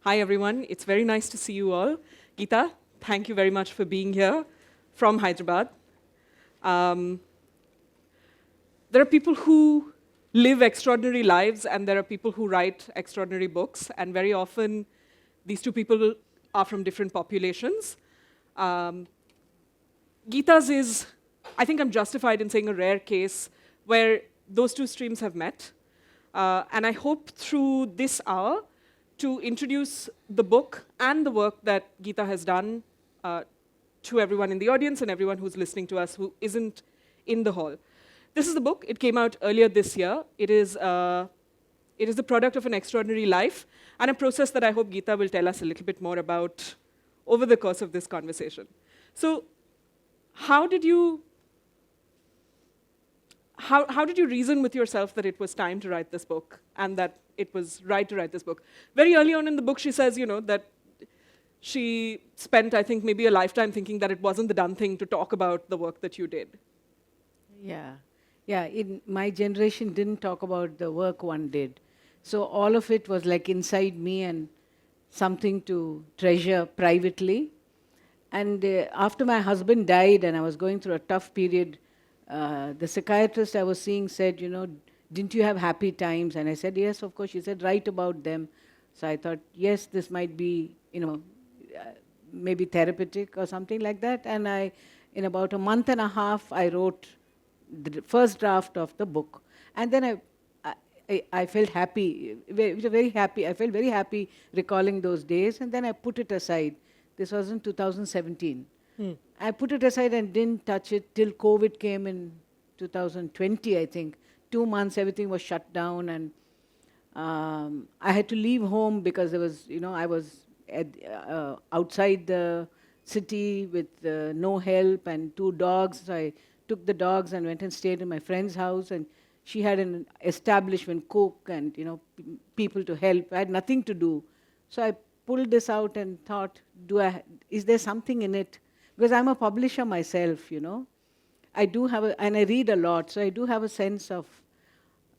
Hi, everyone. It's very nice to see you all. Gita, thank you very much for being here from Hyderabad. Um, there are people who live extraordinary lives, and there are people who write extraordinary books, and very often these two people are from different populations. Um, Gita's is, I think I'm justified in saying, a rare case where those two streams have met. And I hope through this hour to introduce the book and the work that Gita has done to everyone in the audience and everyone who's listening to us who isn't in the hall. This is the book. It came out earlier this year. It is the product of an extraordinary life and a process that I hope Gita will tell us a little bit more about over the course of this conversation. So, how did you reason with yourself that it was time to write this book and that it was right to write this book? Very early on in the book, she says, that she spent, I think, maybe a lifetime thinking that it wasn't the done thing to talk about the work that you did. Yeah. In my generation didn't talk about the work one did. So all of it was like inside me and something to treasure privately. And after my husband died and I was going through a tough period, the psychiatrist I was seeing said, didn't you have happy times? And I said, yes, of course. She said, write about them. So I thought, yes, this might be, maybe therapeutic or something like that. And in about a month and a half, I wrote the first draft of the book. And then I felt happy, very happy. I felt very happy recalling those days. And then I put it aside. This was in 2017. I put it aside and didn't touch it till COVID came in 2020, I think. 2 months, everything was shut down, and I had to leave home because there was, I was outside the city with no help and 2 dogs. So I took the dogs and went and stayed in my friend's house, and she had an establishment, cook, and people to help. I had nothing to do, so I pulled this out and thought, is there something in it? Because I'm a publisher myself, I do have and I read a lot, so I do have a sense of,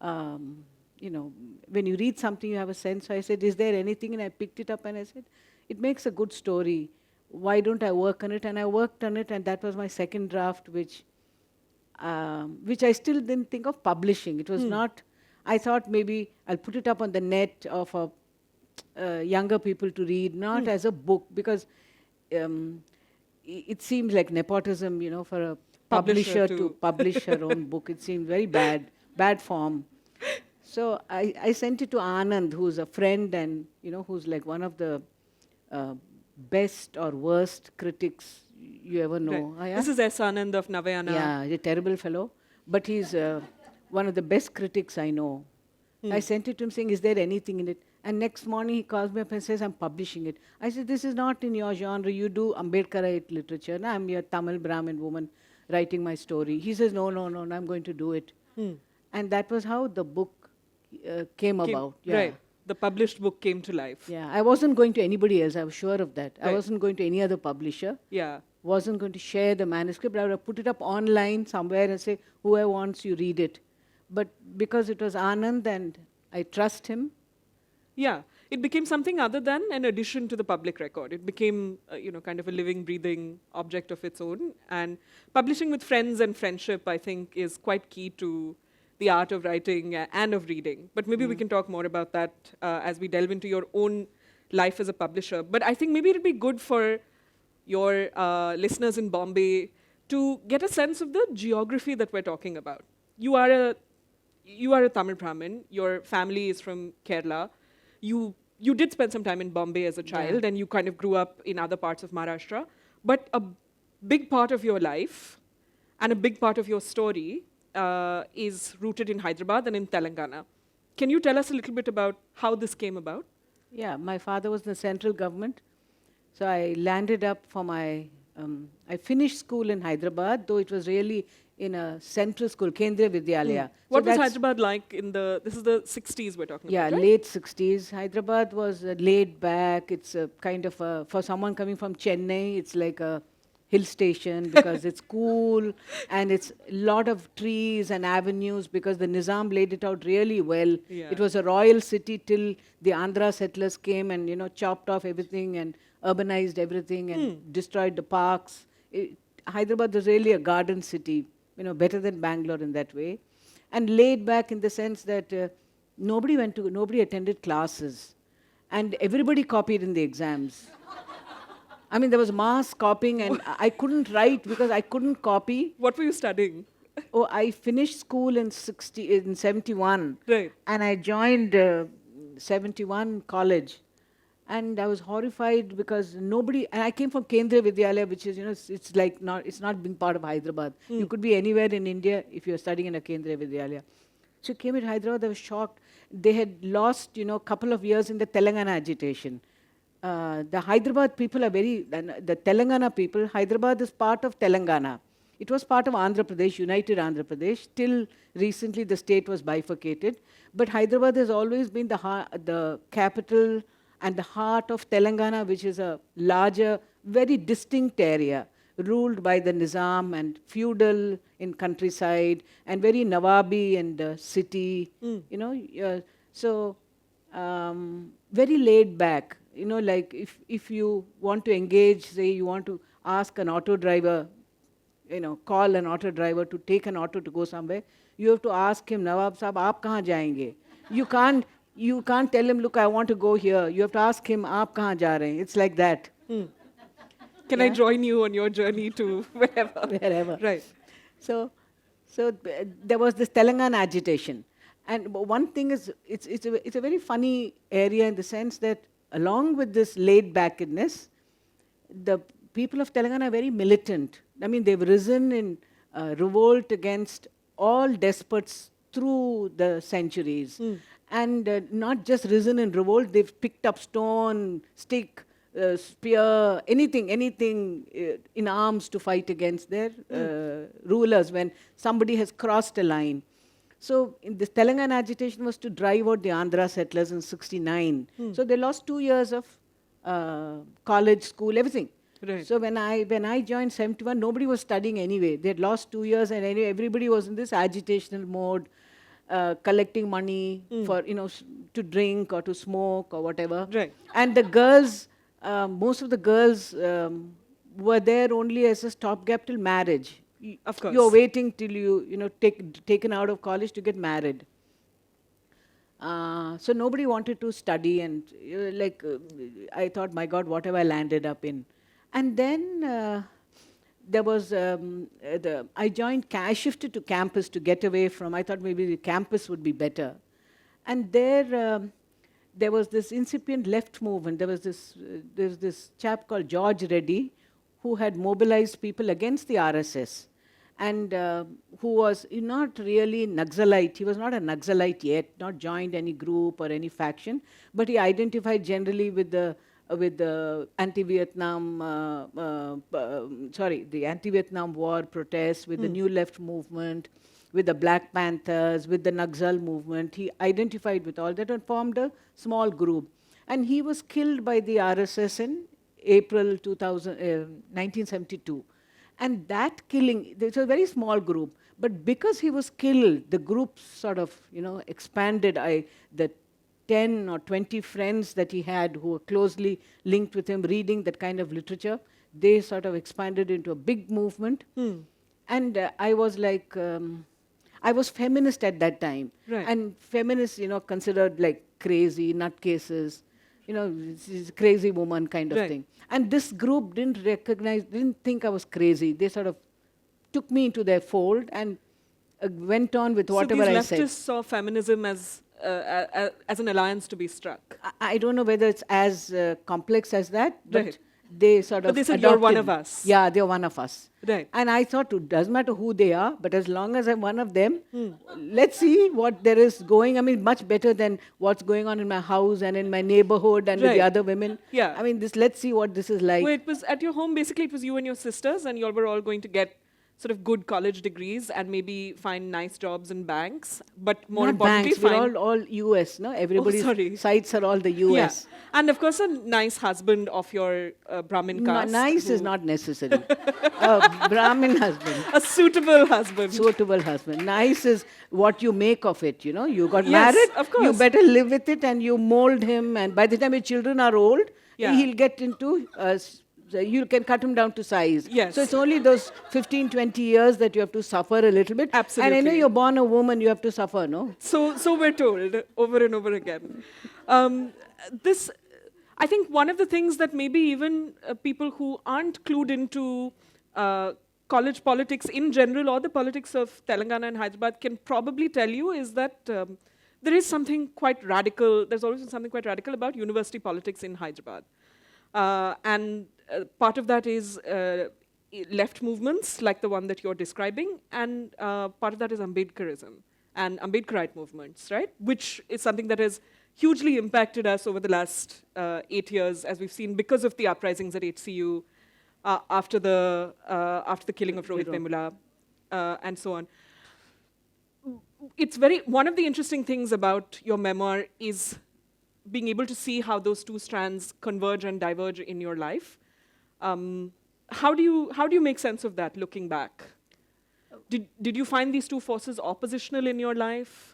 when you read something, you have a sense. So I said, is there anything? And I picked it up and I said, it makes a good story. Why don't I work on it? And I worked on it, and that was my second draft, which I still didn't think of publishing. It was not, I thought maybe I'll put it up on the net for younger people to read, not as a book, because it seems like nepotism, for a publisher to publish her own book. It seemed very bad form. So I sent it to Anand, who's a friend and, who's like one of the best or worst critics you ever know. Right. This is S. Anand of Navayana. Yeah, he's a terrible fellow. But he's one of the best critics I know. I sent it to him saying, is there anything in it? And next morning he calls me up and says, I'm publishing it. I said, this is not in your genre. You do Ambedkarite literature. No, I'm a Tamil Brahmin woman writing my story. He says, no, I'm going to do it. And that was how the book came about. Yeah. Right. The published book came to life. Yeah, I wasn't going to anybody else. I was sure of that. Right. I wasn't going to any other publisher. Yeah. Wasn't going to share the manuscript. I would have put it up online somewhere and say, whoever wants, you read it. But because it was Anand and I trust him. Yeah, it became something other than an addition to the public record. It became, kind of a living, breathing object of its own. And publishing with friends and friendship, I think, is quite key to the art of writing and of reading. But maybe we can talk more about that as we delve into your own life as a publisher. But I think maybe it'll be good for your listeners in Bombay to get a sense of the geography that we're talking about. You are a Tamil Brahmin. Your family is from Kerala. You did spend some time in Bombay as a child, and you kind of grew up in other parts of Maharashtra. But a big part of your life and a big part of your story is rooted in Hyderabad and in Telangana. Can you tell us a little bit about how this came about? Yeah, my father was in the central government. So I landed up for my, I finished school in Hyderabad, though it was really in a central school, Kendriya Vidyalaya. What was Hyderabad like this is the 60s we're talking about, right? Late 60s. Hyderabad was laid back. It's a kind of for someone coming from Chennai, it's like a hill station because it's cool and it's a lot of trees and avenues because the Nizam laid it out really well. Yeah. It was a royal city till the Andhra settlers came and, chopped off everything and urbanized everything and destroyed the parks. Hyderabad was really a garden city, better than Bangalore in that way. And laid back in the sense that nobody attended classes. And everybody copied in the exams. I mean, there was mass copying, and I couldn't write because I couldn't copy. What were you studying? Oh, I finished school in 71. Right. And I joined 71 college. And I was horrified because nobody, and I came from Kendriya Vidyalaya, which is, it's not being part of Hyderabad. You could be anywhere in India if you're studying in a Kendriya Vidyalaya. So I came to Hyderabad, I was shocked. They had lost, a couple of years in the Telangana agitation. The Hyderabad people are the Telangana people, Hyderabad is part of Telangana. It was part of Andhra Pradesh, United Andhra Pradesh. Till recently, the state was bifurcated. But Hyderabad has always been the capital and the heart of Telangana, which is a larger, very distinct area, ruled by the Nizam and feudal in countryside, and very Nawabi in the city, so very laid back. Like if you want to engage, say you want to ask an auto driver, call an auto driver to take an auto to go somewhere, you have to ask him, Nawab Sahab, aap kahan jayenge? You can't tell him, look, I want to go here. You have to ask him, aap kahan ja rahe hain? It's like that. Can I join you on your journey to wherever? Wherever. Right. So there was this Telangana agitation. And one thing is, it's a very funny area in the sense that along with this laid-backedness, the people of Telangana are very militant. I mean, they've risen in revolt against all despots through the centuries. And not just risen in revolt, they've picked up stone, stick, spear, anything in arms to fight against their rulers when somebody has crossed a line. So this Telangana agitation was to drive out the Andhra settlers in 69. So they lost 2 years of college, school, everything. Right. So when I joined 71, nobody was studying anyway. They had lost 2 years, and anyway, everybody was in this agitational mode, collecting money for to drink or to smoke or whatever. Right. And the girls, most of the girls were there only as a stopgap till marriage. Of course. You're waiting till taken out of college to get married. So nobody wanted to study, and I thought, my God, what have I landed up in? And then there was I shifted to campus to get away from. I thought maybe the campus would be better, and there was this incipient left movement. There was this chap called George Reddy, who had mobilized people against the RSS, and who was not really Naxalite. He was not a Naxalite yet, not joined any group or any faction, but he identified generally with the anti-Vietnam, the anti-Vietnam war protests, with the New Left movement, with the Black Panthers, with the Naxal movement. He identified with all that and formed a small group. And he was killed by the RSS in April 1972. And that killing, it was a very small group, but because he was killed, the group sort of, expanded. The 10 or 20 friends that he had who were closely linked with him, reading that kind of literature, they sort of expanded into a big movement. And I was I was feminist at that time. Right. And feminists, considered like crazy, nutcases, she's a crazy woman kind of thing. And this group didn't think I was crazy. They sort of took me into their fold and went on with whatever I said. So these leftists saw feminism as an alliance to be struck. I don't know whether it's as complex as that, but they sort of But they said, adopted. you're one of us. Yeah, they're one of us. Right. And I thought, it doesn't matter who they are, but as long as I'm one of them, let's see what there is going. I mean, much better than what's going on in my house and in my neighborhood and with the other women. Yeah. I mean, let's see what this is like. Well, it was at your home, basically, it was you and your sisters, and you all were all going to get sort of good college degrees and maybe find nice jobs in banks, but more Not importantly, banks, we're all US, no? Everybody's sorry. sites are all the Yeah. US. And of course, a nice husband of your Brahmin caste. Nice is who- not necessary. Brahmin husband. A suitable husband. Suitable husband. Nice is what you make of it, you know. You got Yes, married, of course. you better live with it and you mold him. And by the time your children are old, Yeah. he'll get into, so you can cut him down to size. Yes. So it's only those 15, 20 years that you have to suffer a little bit. And I know Absolutely. you're born a woman, you have to suffer, no? So we're told over and over again. This, I think, one of the things that maybe even people who aren't clued into college politics in general or the politics of Telangana and Hyderabad can probably tell you is that there is something quite radical. There's always been something quite radical about university politics in Hyderabad, and part of that is left movements like the one that you're describing, and part of that is Ambedkarism and Ambedkarite movements, right? Which is something that has hugely impacted us over the last 8 years, as we've seen because of the uprisings at HCU after the killing of Rohit Vemula and so on. It's one of the interesting things about your memoir is being able to see how those two strands converge and diverge in your life. How do you make sense of that looking back? Did you find these two forces oppositional in your life?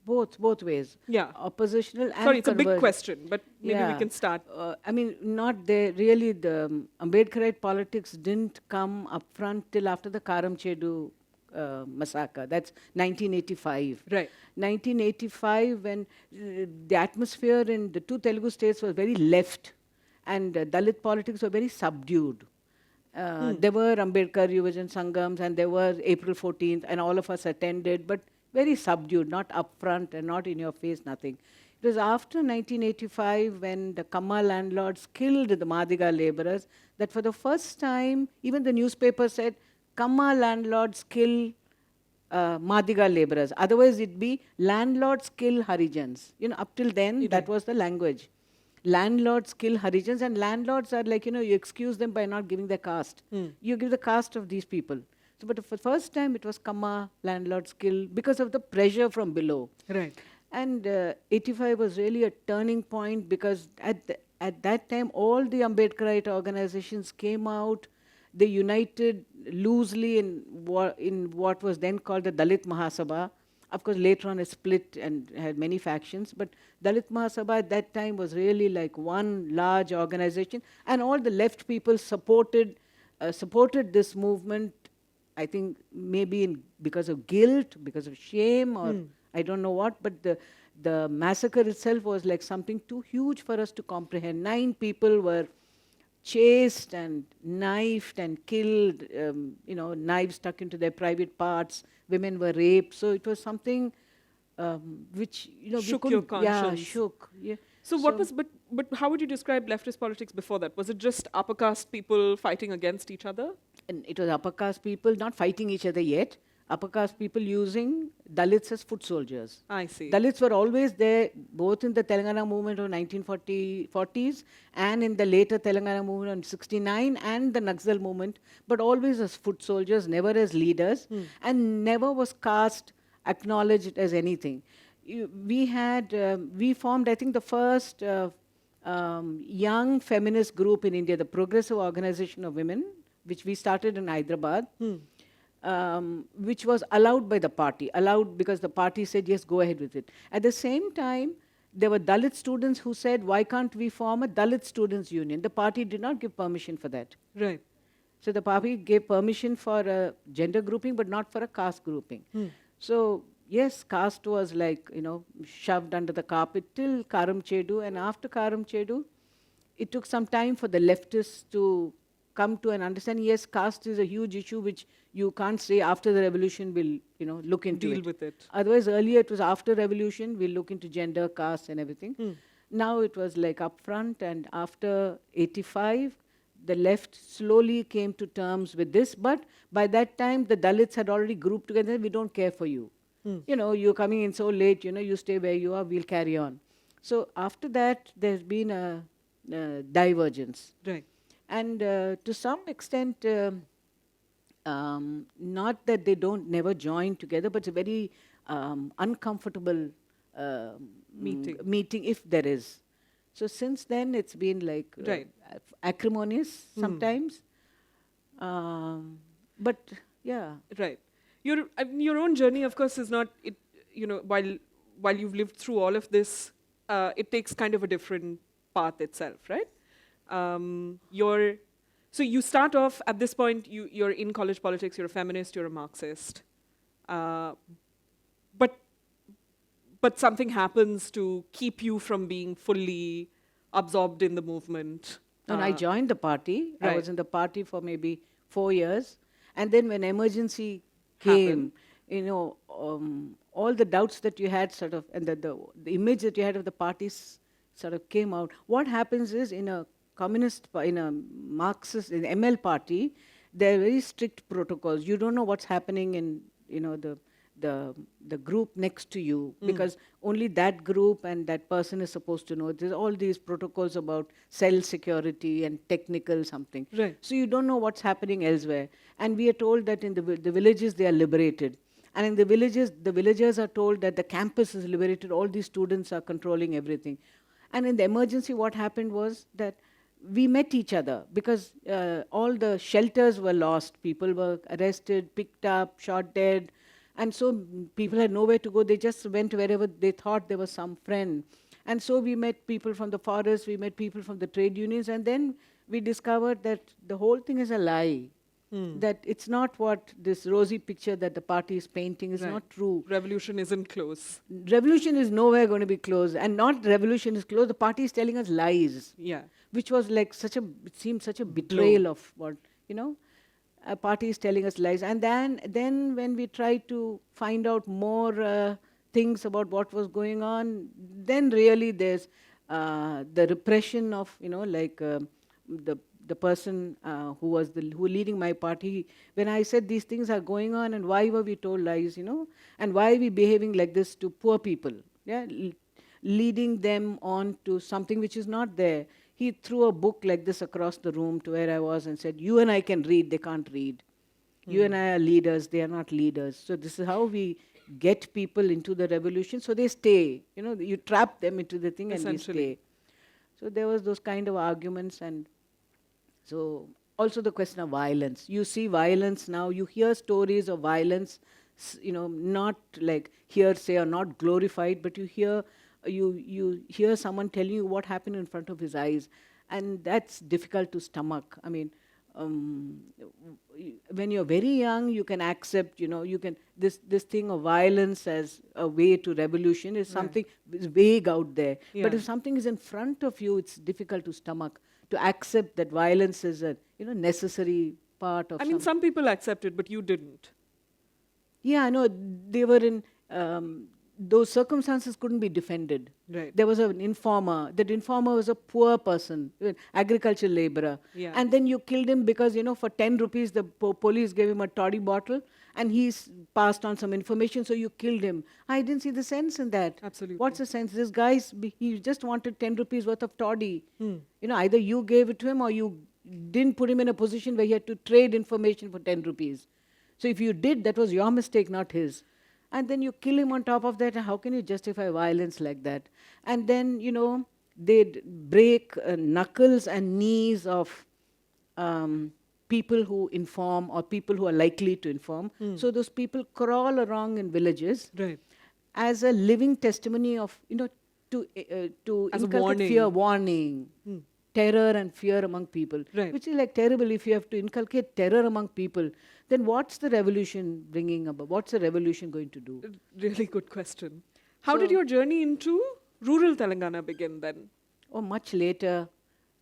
Both ways. Yeah. Oppositional and Sorry, it's a big convergent. question, but maybe we Yeah. can start. I mean, not there. Really, the Ambedkarite politics didn't come up front till after the Karamchedu massacre. That's 1985. Right. 1985, when the atmosphere in the two Telugu states was very left, and Dalit politics were very subdued. There were Ambedkar Yuvajan Sangams, and there was April 14th, and all of us attended, but very subdued, not upfront and not in your face, nothing. It was after 1985 when the Kamma landlords killed the Madiga laborers that for the first time, even the newspaper said, Kamma landlords kill Madiga laborers. Otherwise, it'd be landlords kill Harijans. You know, up till then, that was the language. Landlords kill Harijans, and landlords are like, you know, you excuse them by not giving the caste. You give the caste of these people. So, but for the first time, it was Kamma landlords kill because of the pressure from below. Right. And 85 was really a turning point because at that time, all the Ambedkarite organizations came out. They united loosely in what was then called the Dalit Mahasabha. Of course, later on it split and had many factions. But Dalit Mahasabha at that time was really like one large organization. And all the left people supported this movement, I think maybe because of guilt, because of shame, or I don't know what. But the massacre itself was like something too huge for us to comprehend. 9 people were chased and knifed and killed, you know, knives stuck into their private parts. Women were raped. So it was something which, you know, Shook we your couldn't... Yeah, conscience. shook. Yeah. So what was, but how would you describe leftist politics before that? Was it just upper caste people fighting against each other? And it was upper caste people not fighting each other yet. Upper caste people using Dalits as foot soldiers. I see. Dalits were always there, both in the Telangana movement of 1940s and in the later Telangana movement of 69 and the Naxal movement, but always as foot soldiers, never as leaders, and never was caste acknowledged as anything. We formed, I think, the first young feminist group in India, the Progressive Organization of Women, which we started in Hyderabad. Which was allowed by the party, allowed because the party said, yes, go ahead with it. At the same time, there were Dalit students who said, why can't we form a Dalit students union? The party did not give permission for that. Right. So the party gave permission for a gender grouping, but not for a caste grouping. So yes, caste was like, you know, shoved under the carpet till Karamchedu, and after Karamchedu, it took some time for the leftists to come to an understanding, yes, caste is a huge issue which you can't say after the revolution we'll, you know, look into Deal with it. Otherwise, earlier it was after revolution, we'll look into gender, caste and everything. Now it was like upfront, and after 85, the left slowly came to terms with this, but by that time the Dalits had already grouped together, we don't care for you. You know, you're coming in so late, you know, you stay where you are, we'll carry on. So after that, there's been a divergence. Right. And to some extent, not that they don't never join together, but it's a very uncomfortable meeting if there is. So since then, it's been like Right. acrimonious sometimes. But yeah. Right. Your own journey, of course, is not it. While you've lived through all of this, it takes kind of a different path itself, right? So you start off at this point. You're in college politics. You're a feminist. You're a Marxist. But something happens to keep you from being fully absorbed in the movement. And I joined the party. Right. I was in the party for maybe 4 years. And then when emergency came, all the doubts that you had sort of, and the image that you had of the parties sort of came out. What happens is in a in a Marxist, in ML party, there are very strict protocols. You don't know what's happening in, the group next to you, because only that group and that person is supposed to know. There's all these protocols about cell security and technical something. Right. So you don't know what's happening elsewhere. And we are told that in the villages they are liberated. And in the villages, the villagers are told that the campus is liberated, all these students are controlling everything. And in the emergency, what happened was that we met each other because all the shelters were lost. People were arrested, picked up, shot dead. And so people had nowhere to go. They just went wherever they thought there was some friend. And so we met people from the forest, we met people from the trade unions, and then we discovered that the whole thing is a lie. That it's not what this rosy picture that the party is painting is not true. Revolution isn't close. Revolution is nowhere going to be close. And not revolution is close, the party is telling us lies. Yeah. Which was like it seemed such a betrayal of what, a party is telling us lies. And then when we tried to find out more things about what was going on, then really there's the repression of, the person who was who leading my party. When I said these things are going on and why were we told lies, and why are we behaving like this to poor people, leading them on to something which is not there. He threw a book like this across the room to where I was and said, you and I can read, they can't read. You and I are leaders, they are not leaders. So this is how we get people into the revolution, so they stay. You trap them into the thing and they stay. So there was those kind of arguments. And so also the question of violence. You see violence now, you hear stories of violence, not like hearsay or not glorified, but you hear someone telling you what happened in front of his eyes, and that's difficult to stomach. I mean, when you're very young, you can accept, you can this thing of violence as a way to revolution is something is vague out there. Yeah. But if something is in front of you, it's difficult to stomach, to accept that violence is a necessary part of. I mean, some people accept it, but you didn't. Yeah, I know. They were in. Those circumstances couldn't be defended. Right. There was an informer. That informer was a poor person, agricultural laborer. Yeah. And then you killed him because, for 10 rupees, the police gave him a toddy bottle and he's passed on some information, so you killed him. I didn't see the sense in that. Absolutely. What's the sense? This guy, he just wanted 10 rupees worth of toddy. Either you gave it to him or you didn't put him in a position where he had to trade information for 10 rupees. So if you did, that was your mistake, not his. And then you kill him on top of that. How can you justify violence like that? And then, they'd break knuckles and knees of people who inform or people who are likely to inform. So those people crawl around in villages as a living testimony of, to as inculcate fear, warning. Terror and fear among people, which is like terrible. If you have to inculcate terror among people, then what's the revolution bringing about? What's the revolution going to do? Really good question. How did your journey into rural Telangana begin then? Oh, much later,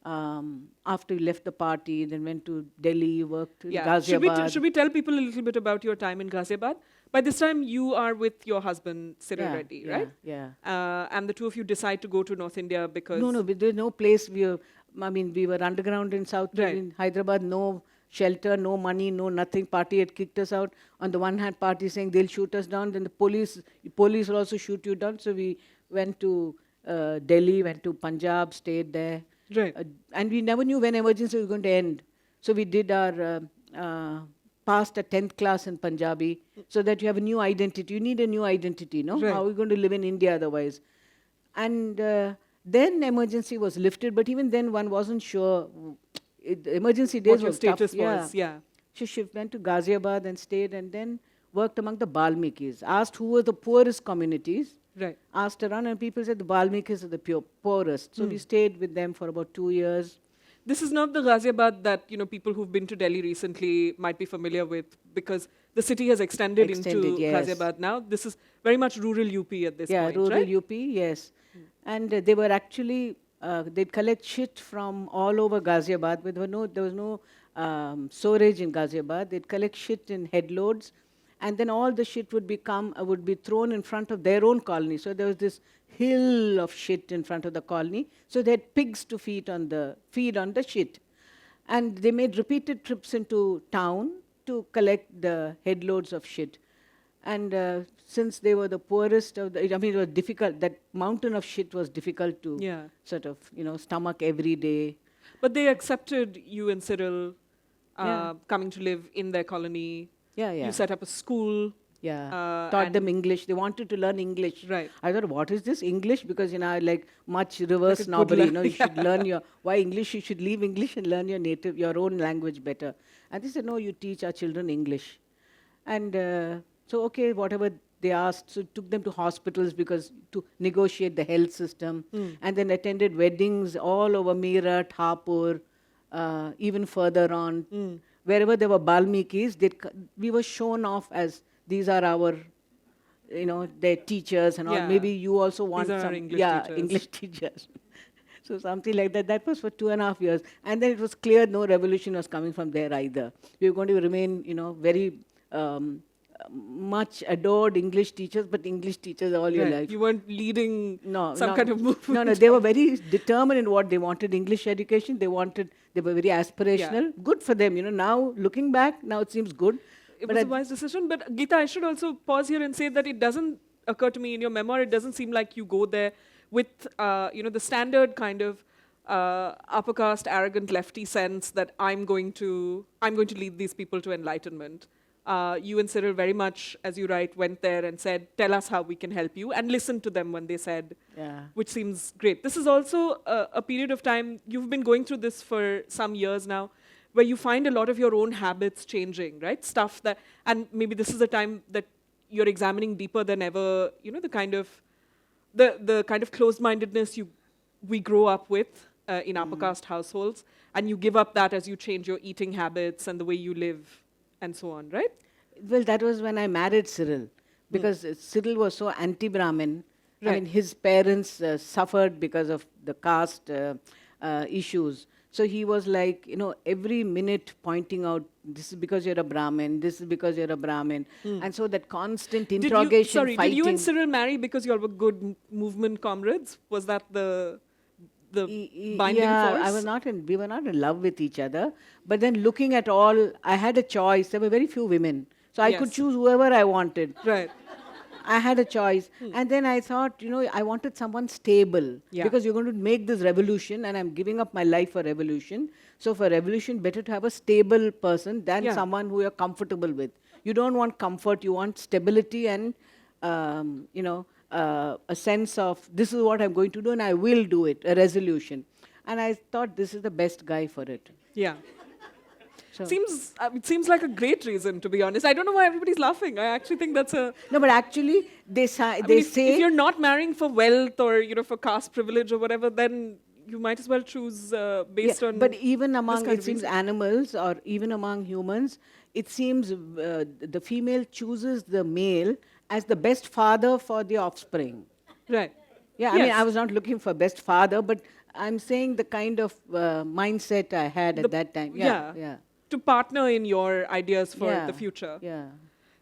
after you left the party, then went to Delhi, worked in Ghaziabad. Should we tell people a little bit about your time in Ghaziabad? By this time, you are with your husband, Cyril Reddy, right? Yeah. And the two of you decide to go to North India because... No, there's no place. We were underground in South in Hyderabad, no shelter, no money, no nothing. Party had kicked us out. On the one hand, party saying they'll shoot us down, then the police will also shoot you down. So we went to Delhi, went to Punjab, stayed there. Right. And we never knew when emergency was going to end. So we did our passed a 10th class in Punjabi, so that you have a new identity. You need a new identity, no? Right. How are we going to live in India otherwise? And then emergency was lifted, but even then one wasn't sure. The emergency days What your was tough. status was, yeah. She went to Ghaziabad and stayed, and then worked among the Balmikis. Asked who were the poorest communities. Right. Asked around, and people said the Balmikis are the poorest. So we stayed with them for about 2 years. This is not the Ghaziabad that, you know, people who've been to Delhi recently might be familiar with, because the city has extended into Yes. Ghaziabad now. This is very much rural UP at this point, rural right? UP, yes. And they were actually, they'd collect shit from all over Ghaziabad. But there was no storage in Ghaziabad. They'd collect shit in headloads, and then all the shit would be thrown in front of their own colony. So there was this hill of shit in front of the colony. So they had pigs to feed on the shit. And they made repeated trips into town to collect the headloads of shit. And since they were the poorest of the, I mean, it was difficult. That mountain of shit was difficult to sort of, stomach every day. But they accepted you and Cyril coming to live in their colony. You set up a school. Taught them English. They wanted to learn English. Right. I thought, what is this English? Because, like much reverse snobbery. You should learn why English? You should leave English and learn your own language better. And they said, no, you teach our children English. And so, okay, whatever they asked, so took them to hospitals to negotiate the health system. And then attended weddings all over Meerut, Hapur, even further on. Wherever there were Balmikis, we were shown off as these are our, their teachers and all. Maybe you also want these are some our English teachers. English teachers. So something like that. That was for 2.5 years. And then it was clear no revolution was coming from there either. We were going to remain, very much adored English teachers, but English teachers all your life. You weren't leading some kind of movement. No, they were very determined in what they wanted. English education, they were very aspirational. Good for them. Now looking back, now it seems good. It was a wise decision. But Gita, I should also pause here and say that it doesn't occur to me in your memoir, it doesn't seem like you go there with, the standard kind of upper caste, arrogant lefty sense that I'm going to lead these people to enlightenment. You and Cyril very much, as you write, went there and said, tell us how we can help you, and listened to them when they said, which seems great. This is also a period of time, you've been going through this for some years now, where you find a lot of your own habits changing, right? Stuff that, and maybe this is a time that you're examining deeper than ever, the kind of closed-mindedness we grow up with in upper caste households, and you give up that as you change your eating habits and the way you live, and so on, right? Well, that was when I married Cyril, because Cyril was so anti-Brahmin. Right. I mean, his parents suffered because of the caste issues. So he was like, every minute pointing out, this is because you're a Brahmin, this is because you're a Brahmin. And so that constant interrogation, fighting. Did you and Cyril marry because you all were good movement comrades? Was that the binding force? We were not in love with each other. But then looking at all, I had a choice. There were very few women. So I could choose whoever I wanted. Right. I had a choice. And then I thought, I wanted someone stable. Because you're going to make this revolution, and I'm giving up my life for revolution. So for revolution, better to have a stable person than someone who you're comfortable with. You don't want comfort, you want stability and, a sense of, this is what I'm going to do and I will do it, a resolution. And I thought this is the best guy for it. Yeah. So. It seems like a great reason, to be honest. I don't know why everybody's laughing. I actually think that's a... No, but actually, they say... If you're not marrying for wealth or, for caste privilege or whatever, then you might as well choose based on... But even among, it seems, animals or even among humans, it seems the female chooses the male as the best father for the offspring. Right. Yeah, I mean, I was not looking for best father, but I'm saying the kind of mindset I had at that time. Yeah. To partner in your ideas for the future. Yeah.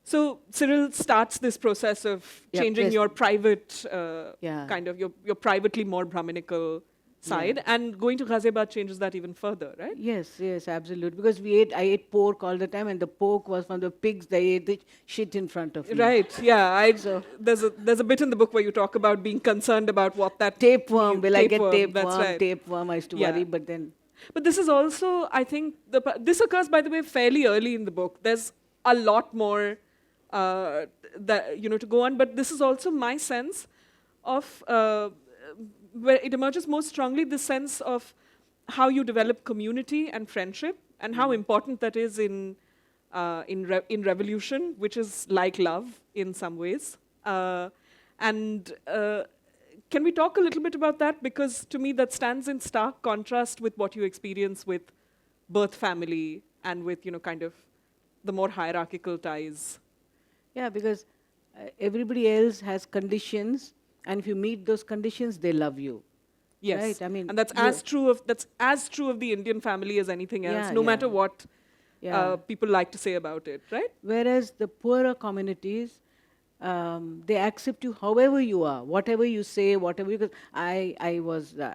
So Cyril starts this process of changing your private kind of your privately more Brahminical side, and going to Ghaziabad changes that even further, right? Yes, absolutely. Because I ate pork all the time, and the pork was from the pigs. They ate the shit in front of me. Right. Yeah. There's a bit in the book where you talk about being concerned about what that tapeworm. Will I get tapeworm? That's right. Tapeworm. I used to worry, but then. But this is also, I think, this occurs, by the way, fairly early in the book. There's a lot more to go on, but this is also my sense of where it emerges most strongly, the sense of how you develop community and friendship, and how important that is in revolution, which is like love in some ways. And can we talk a little bit about that? Because to me, that stands in stark contrast with what you experience with birth family and with, kind of the more hierarchical ties. Yeah, because everybody else has conditions, and if you meet those conditions, they love you. Yes, right? I mean, and that's as true of the Indian family as anything else, no matter what people like to say about it, right? Whereas the poorer communities, they accept you however you are, whatever you say, whatever. Because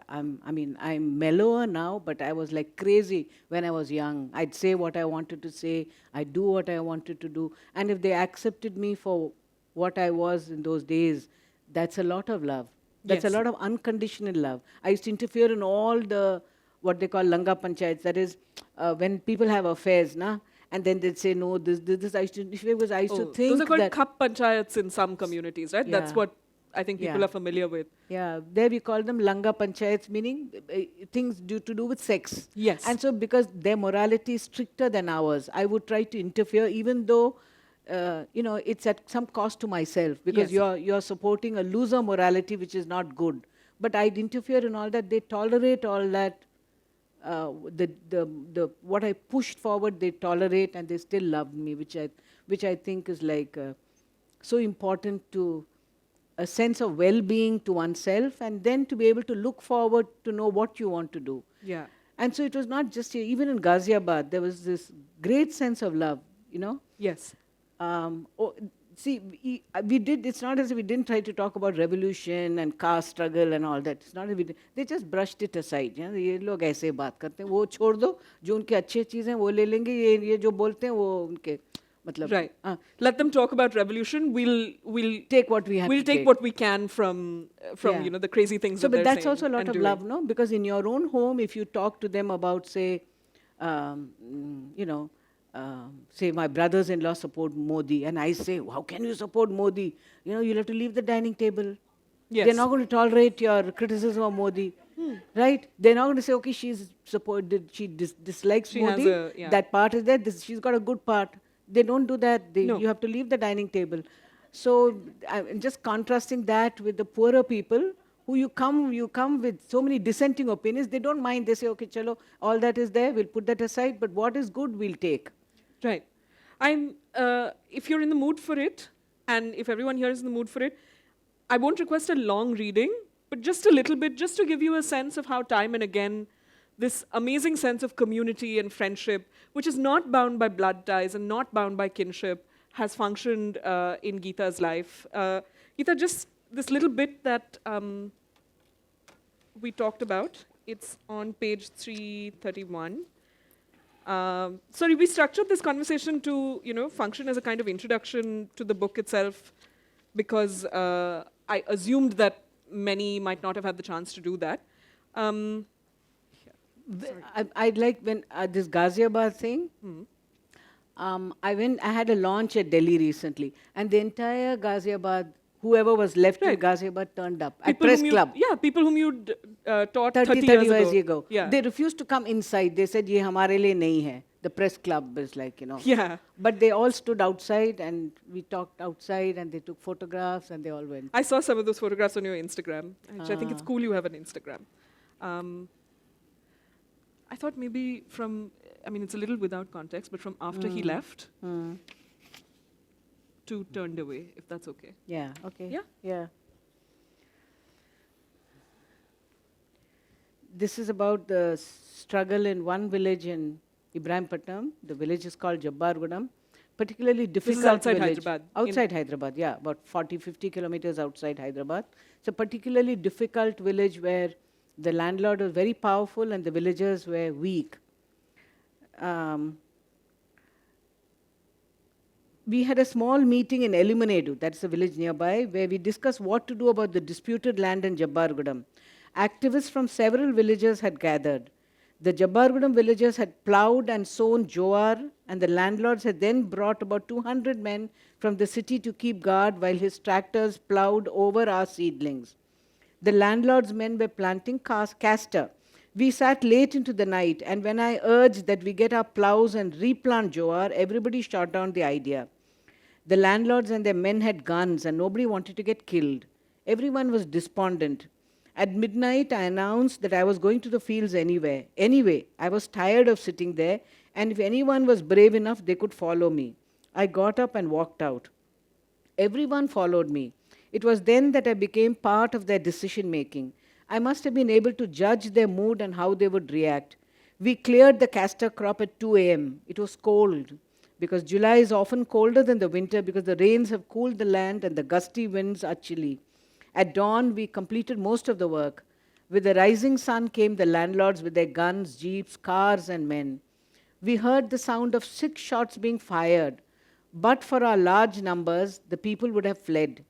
I'm mellower now, but I was like crazy when I was young. I'd say what I wanted to say, I'd do what I wanted to do, and if they accepted me for what I was in those days, that's a lot of love. That's a lot of unconditional love. I used to interfere in all the what they call langa panchayats. That is, when people have affairs, and then they'd say, no, this. I used to think those are called cup panchayats in some communities, right? Yeah. That's what I think people are familiar with. Yeah, there we call them langa panchayats, meaning things to do with sex. Yes. And so because their morality is stricter than ours, I would try to interfere, even though it's at some cost to myself, because you're supporting a loser morality, which is not good. But I'd interfere in all that. They tolerate all that. What I pushed forward, they tolerate, and they still love me, which I think is like so important to a sense of well-being to oneself, and then to be able to look forward to know what you want to do. Yeah. And so it was not just here. Even in Ghaziabad, there was this great sense of love. Yes. We did. It's not as if we didn't try to talk about revolution and caste struggle and all that. It's not as if they just brushed it aside. ये लोग ऐसे बात करते हैं, वो छोड़ दो. जो उनके अच्छे चीजें वो ले लेंगे. ये जो बोलते हैं वो उनके मतलब. Right. Let them talk about revolution. We'll take what we have. We'll take what we can from the crazy things. So, that but they're that's saying also a lot of doing. love, no? Because in your own home, if you talk to them about, say, say my brothers-in-law support Modi, and I say, how can you support Modi? You'll have to leave the dining table. Yes. They're not going to tolerate your criticism of Modi, right? They're not going to say, okay, she dislikes Modi. That part is there. She's got a good part. They don't do that. You have to leave the dining table. So I'm just contrasting that with the poorer people who you come with so many dissenting opinions. They don't mind. They say, okay, chalo, all that is there. We'll put that aside. But what is good, we'll take. Right. If you're in the mood for it, and if everyone here is in the mood for it, I won't request a long reading, but just a little bit, just to give you a sense of how time and again, this amazing sense of community and friendship, which is not bound by blood ties and not bound by kinship, has functioned in Gita's life. Gita, just this little bit that we talked about, it's on page 331. Sorry, we structured this conversation to, function as a kind of introduction to the book itself, because I assumed that many might not have had the chance to do that. I'd like, when this Ghaziabad thing, I had a launch at Delhi recently, and the entire Ghaziabad, whoever was left in Ghaziabad turned up at Press Club. Yeah, people whom you taught 30 years ago. Yeah. They refused to come inside. They said, ye hamare liye nahi hai. The Press Club is like, Yeah. But they all stood outside, and we talked outside, and they took photographs, and they all went. I saw some of those photographs on your Instagram. Actually, I think it's cool you have an Instagram. I thought maybe it's a little without context, but from after he left to turned away, if that's okay. Yeah, okay. Yeah? Yeah. This is about the struggle in one village in Ibrahimpatnam. The village is called Jabbargudam. Particularly difficult This is outside village. Hyderabad. Outside Hyderabad, yeah. About 40-50 kilometers outside Hyderabad. It's a particularly difficult village where the landlord was very powerful and the villagers were weak. We had a small meeting in Eliminadu, that's a village nearby, where we discussed what to do about the disputed land in Jabbargudam. Activists from several villages had gathered. The Jabbargudam villagers had ploughed and sown jowar, and the landlords had then brought about 200 men from the city to keep guard while his tractors ploughed over our seedlings. The landlord's men were planting castor. We sat late into the night, and when I urged that we get our ploughs and replant jowar, everybody shot down the idea. The landlords and their men had guns, and nobody wanted to get killed. Everyone was despondent. At midnight, I announced that I was going to the fields Anyway, I was tired of sitting there, and if anyone was brave enough, they could follow me. I got up and walked out. Everyone followed me. It was then that I became part of their decision making. I must have been able to judge their mood and how they would react. We cleared the castor crop at 2 a.m. It was cold, because July is often colder than the winter because the rains have cooled the land and the gusty winds are chilly. At dawn, we completed most of the work. With the rising sun came the landlords with their guns, jeeps, cars, and men. We heard the sound of 6 shots being fired. But for our large numbers, the people would have fled.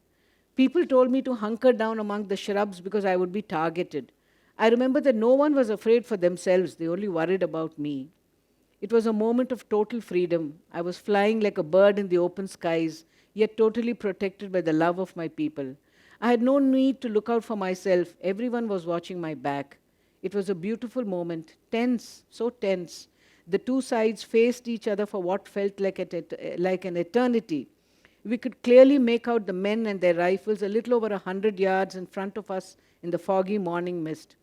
People told me to hunker down among the shrubs because I would be targeted. I remember that no one was afraid for themselves. They only worried about me. It was a moment of total freedom. I was flying like a bird in the open skies, yet totally protected by the love of my people. I had no need to look out for myself. Everyone was watching my back. It was a beautiful moment, tense, so tense. The two sides faced each other for what felt like an eternity. We could clearly make out the men and their rifles a little over 100 yards in front of us in the foggy morning mist.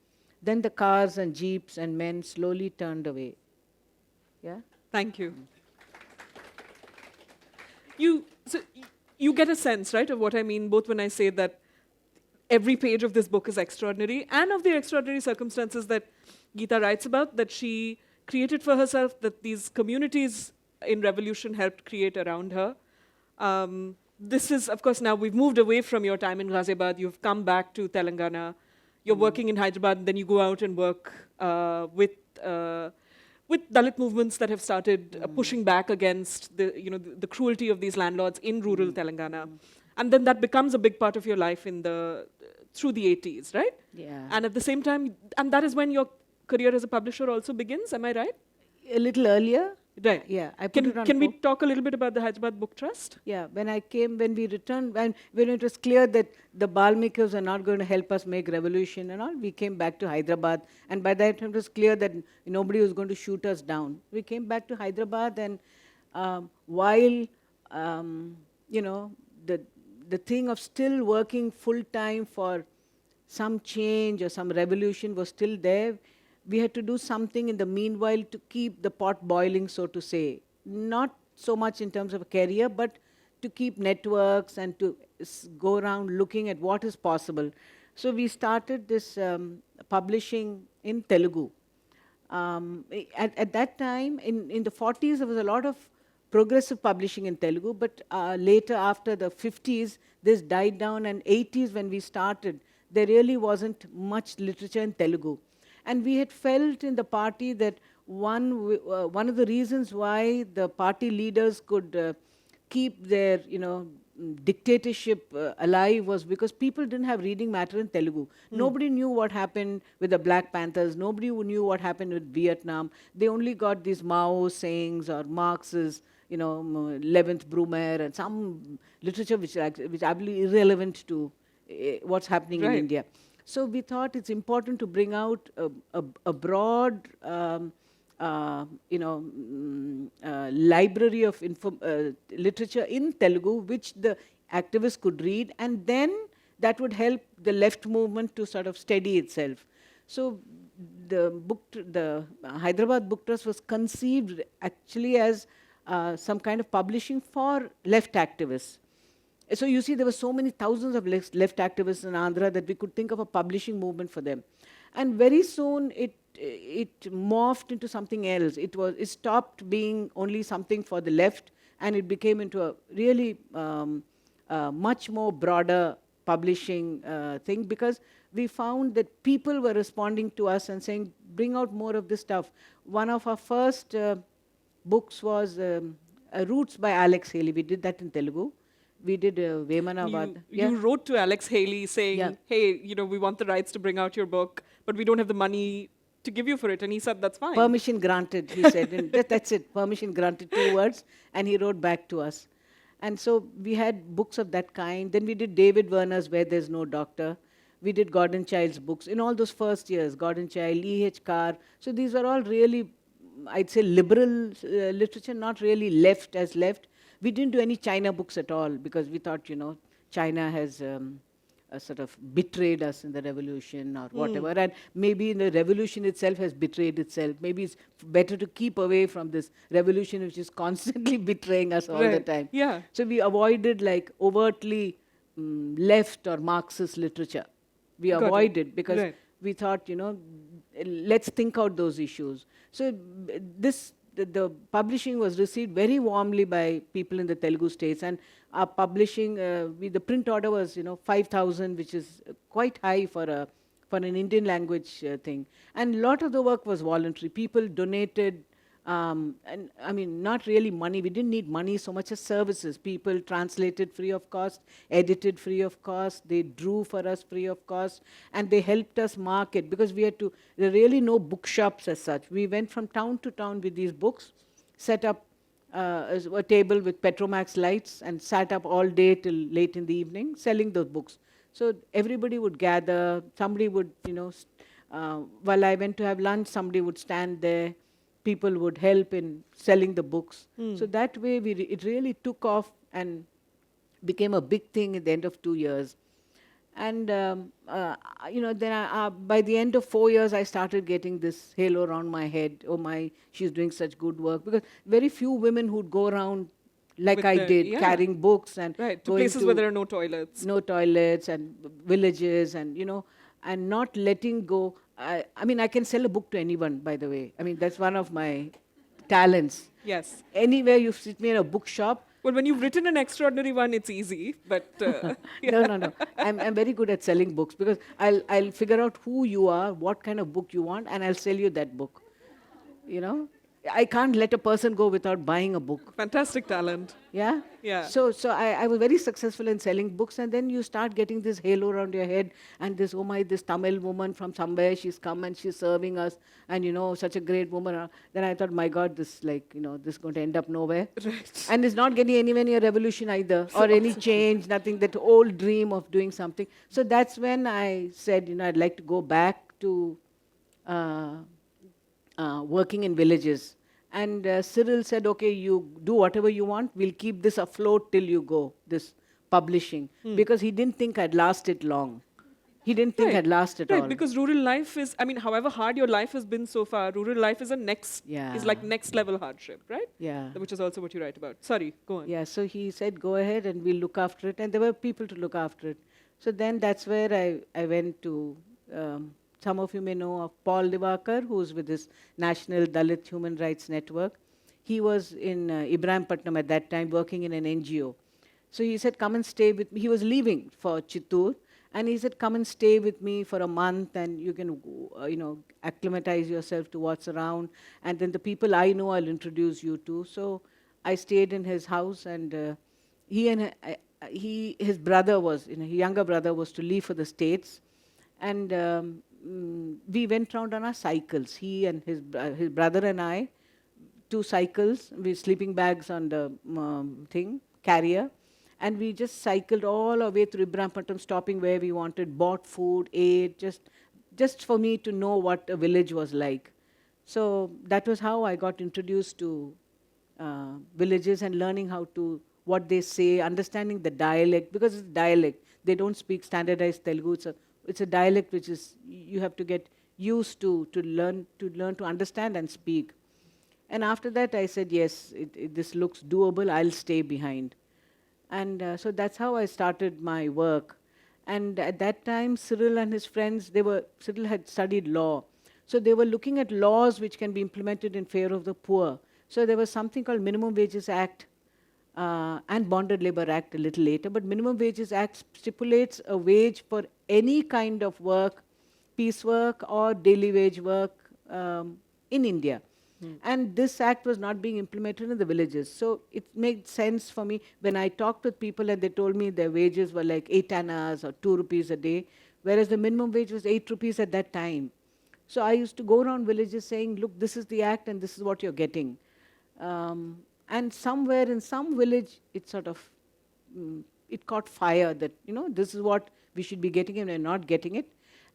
Then the cars and jeeps and men slowly turned away. Yeah? Thank you. So you get a sense, right, of what I mean, both when I say that every page of this book is extraordinary, and of the extraordinary circumstances that Gita writes about, that she created for herself, that these communities in revolution helped create around her. This is, of course, now we've moved away from your time in Ghaziabad. You've come back to Telangana. You're working in Hyderabad, and then you go out and work with Dalit movements that have started pushing back against the cruelty of these landlords in rural Telangana. And then that becomes a big part of your life through the 80s, right? Yeah. And at the same time, and that is when your career as a publisher also begins, am I right? A little earlier. Right. Yeah. I put it on Can we talk a little bit about the Hyderabad Book Trust? Yeah. When we returned, when it was clear that the Balmikis are not going to help us make revolution and all, we came back to Hyderabad. And by that time, it was clear that nobody was going to shoot us down. We came back to Hyderabad, and while, the thing of still working full time for some change or some revolution was still there, we had to do something in the meanwhile to keep the pot boiling, so to say. Not so much in terms of a career, but to keep networks and to go around looking at what is possible. So we started this publishing in Telugu. At that time, in the 40s, there was a lot of progressive publishing in Telugu, but later, after the 50s, this died down, and 80s when we started, there really wasn't much literature in Telugu. And we had felt in the party that one of the reasons why the party leaders could keep their, dictatorship alive was because people didn't have reading matter in Telugu. Nobody knew what happened with the Black Panthers. Nobody knew what happened with Vietnam. They only got these Mao sayings or Marx's, 11th Brumaire and some literature which is absolutely irrelevant to what's happening in India. So we thought it's important to bring out a broad, library of literature in Telugu, which the activists could read, and then that would help the left movement to sort of steady itself. So the Hyderabad Book Trust was conceived actually as some kind of publishing for left activists. So you see, there were so many thousands of left activists in Andhra that we could think of a publishing movement for them. And very soon it morphed into something else. It stopped being only something for the left, and it became into a really much more broader publishing thing, because we found that people were responding to us and saying, bring out more of this stuff. One of our first books was Roots by Alex Haley. We did that in Telugu. We did Vemanabad. You wrote to Alex Haley saying, hey, we want the rights to bring out your book, but we don't have the money to give you for it, and he said that's fine. Permission granted, he said. And that's it, permission granted, 2 words. And he wrote back to us. And so we had books of that kind. Then we did David Werner's Where There's No Doctor. We did Gordon Child's books. In all those first years, Gordon Child, E.H. Carr. So these were all really, I'd say, liberal literature, not really left as left. We didn't do any China books at all because we thought, China has sort of betrayed us in the revolution or whatever. And maybe the revolution itself has betrayed itself. Maybe it's better to keep away from this revolution which is constantly betraying us all the time. Yeah. So we avoided like overtly left or Marxist literature. We avoided because we thought, let's think out those issues. So the publishing was received very warmly by people in the Telugu states, and our publishing, the print order was 5,000, which is quite high for an Indian language thing. And a lot of the work was voluntary. People donated, and I mean, not really money. We didn't need money so much as services. People translated free of cost, edited free of cost, they drew for us free of cost, and they helped us market because we had to, there are really no bookshops as such. We went from town to town with these books, set up a table with Petromax lights and sat up all day till late in the evening selling those books. So everybody would gather, somebody would, while I went to have lunch, somebody would stand there. People would help in selling the books. So that way, it really took off and became a big thing at the end of 2 years. And then by the end of 4 years, I started getting this halo around my head. Oh my, she's doing such good work. Because very few women who'd go around like I did, carrying books and to places where there are no toilets. No toilets and villages and, and not letting go. I mean, I can sell a book to anyone, by the way. I mean, that's one of my talents. Yes. Anywhere you sit me in a bookshop. Well, when you've written an extraordinary one, it's easy, but... No. I'm very good at selling books because I'll figure out who you are, what kind of book you want, and I'll sell you that book. I can't let a person go without buying a book. Fantastic talent. Yeah? Yeah. So I was very successful in selling books, and then you start getting this halo around your head, and this, oh my, this Tamil woman from somewhere, she's come and she's serving us, and such a great woman. Then I thought, my God, this this is going to end up nowhere. Right. And it's not getting anywhere near revolution either, or any change, nothing, that old dream of doing something. So that's when I said, I'd like to go back to working in villages. And Cyril said, okay, you do whatever you want. We'll keep this afloat till you go, this publishing. Because he didn't think I'd last it long. He didn't think I'd last it all. Right, because rural life is, however hard your life has been so far, rural life is like next level hardship, right? Yeah. Which is also what you write about. Sorry, go on. Yeah, so he said, go ahead and we'll look after it. And there were people to look after it. So then that's where I went to... some of you may know of Paul Divakar, who's with this National Dalit Human Rights Network. He was in Ibrahimpatnam at that time, working in an NGO. So he said, come and stay with me. He was leaving for Chittoor, and he said, come and stay with me for a month, and you can, acclimatize yourself to what's around. And then the people I know, I'll introduce you to. So I stayed in his house, and his brother was, his younger brother was to leave for the States. And we went round on our cycles. He and his brother and I, 2 cycles with sleeping bags on the carrier, and we just cycled all our way through Ibrahimpatnam, stopping where we wanted, bought food, ate, just for me to know what a village was like. So that was how I got introduced to villages and learning what they say, understanding the dialect, because it's dialect. They don't speak standardized Telugu. It's a dialect which is, you have to get used to learn to understand and speak. And after that, I said, yes, this looks doable, I'll stay behind. And so that's how I started my work. And at that time, Cyril and his friends, Cyril had studied law. So they were looking at laws which can be implemented in favor of the poor. So there was something called Minimum Wages Act, and Bonded Labor Act a little later, but Minimum Wages Act stipulates a wage for any kind of work, piecework or daily wage work in India. And this act was not being implemented in the villages. So it made sense for me when I talked with people and they told me their wages were like 8 annas or 2 rupees a day, whereas the minimum wage was 8 rupees at that time. So I used to go around villages saying, look, this is the act and this is what you're getting. And somewhere in some village, it sort of, it caught fire that, this is what we should be getting and we're not getting it.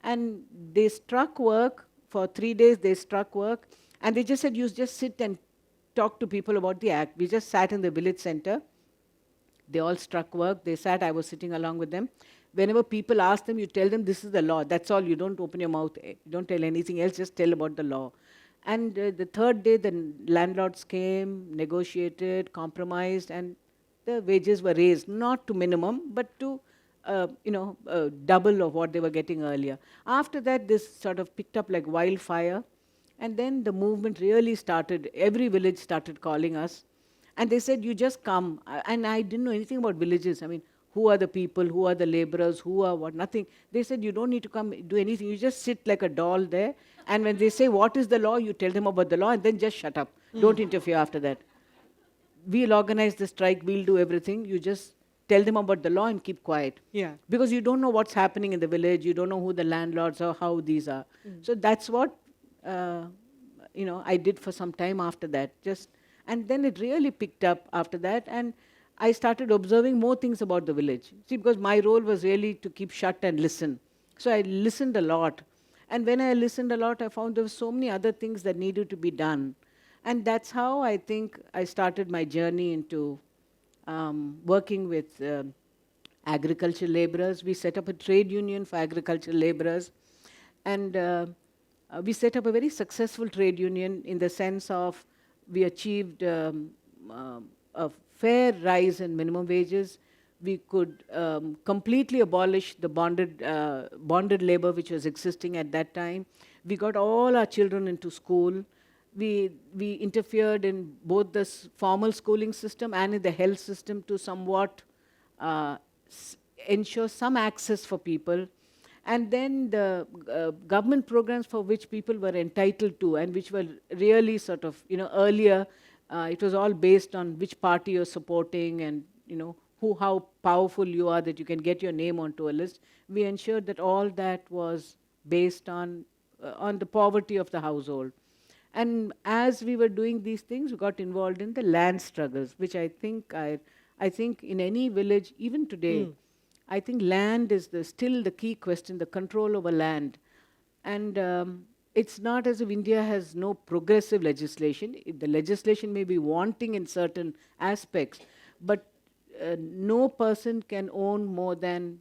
And they struck work for 3 days, they struck work. And they just said, you just sit and talk to people about the act. We just sat in the village center. They all struck work. They sat, I was sitting along with them. Whenever people ask them, you tell them this is the law. That's all. You don't open your mouth. You don't tell anything else. Just tell about the law. And the third day, the landlords came, negotiated, compromised, and the wages were raised, not to minimum, but to double of what they were getting earlier. After that, this sort of picked up like wildfire. And then the movement really started. Every village started calling us. And they said, you just come. And I didn't know anything about villages. I mean, who are the people? Who are the laborers? Who are what? Nothing. They said, you don't need to come do anything. You just sit like a doll there. And when they say, what is the law? You tell them about the law and then just shut up. Don't interfere after that. We'll organize the strike. We'll do everything. You just tell them about the law and keep quiet. Yeah. Because you don't know what's happening in the village. You don't know who the landlords are, how these are. So that's what, I did for some time after that. And then it really picked up after that. And I started observing more things about the village. See, because my role was really to keep shut and listen. So I listened a lot. And when I listened a lot, I found there were so many other things that needed to be done. And that's how I think I started my journey into working with agricultural laborers. We set up a trade union for agricultural laborers. And we set up a very successful trade union in the sense of we achieved a fair rise in minimum wages. We could completely abolish the bonded labor which was existing at that time. We got all our children into school. We interfered in both the formal schooling system and in the health system to somewhat ensure some access for people. And then the government programs for which people were entitled to and which were really sort of, earlier, it was all based on which party you're supporting and, how powerful you are that you can get your name onto a list. We ensured that all that was based on the poverty of the household. And as we were doing these things, we got involved in the land struggles, which I think in any village, even today, I think land is still the key question, the control over land. And it's not as if India has no progressive legislation. The legislation may be wanting in certain aspects, but no person can own more than,